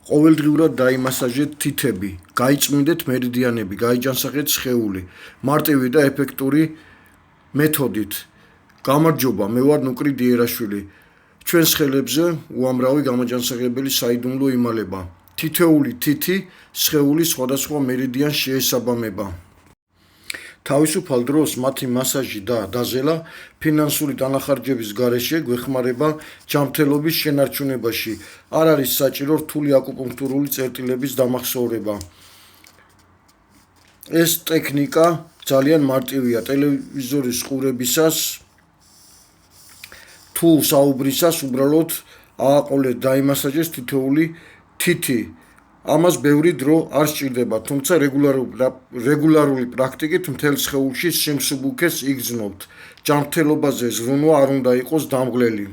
ყოველდღიურად დაიმასაჟეთ თითები, გაიწმინდეთ მერიდიანები, გაიჯანსაღეთ სხეული, მარტივი და ეფექტური მეთოდით. გამარჯობა, მე ვარ ნუკრი დიერაშვილი. ჩვენს ხელებზე უამრავი გამაჯანსაღებელი საიდუმლო იმალება. თითოეული თითი სხეულის სხვადასხვა მერიდიანს შეესაბამება. თავისუფალ დროს მათი მასაჟი და დაზელა ფინანსური დანახარჯების გარეშე გვეხმარება ჯანმრთელობის შენარჩუნებაში. არ არის საჭირო რთული აკუპუნქტურული წერტილების დამახსოვრება. ეს ტექნიკა ძალიან მარტივია. ტელევიზორის ყურებისას თუ საუბრისას უბრალოდ ააყოლეთ დაიმასაჟეს თითოეული თითი. ამას ბევრი დრო არ სჭირდება, თუმცა რეგულარული პრაქტიკით მთელ სხეულში სიმსუბუქეს იგრძნობთ. ჯანმრთელობაზე ზრუნვა არ უნდა იყოს დამღლელი.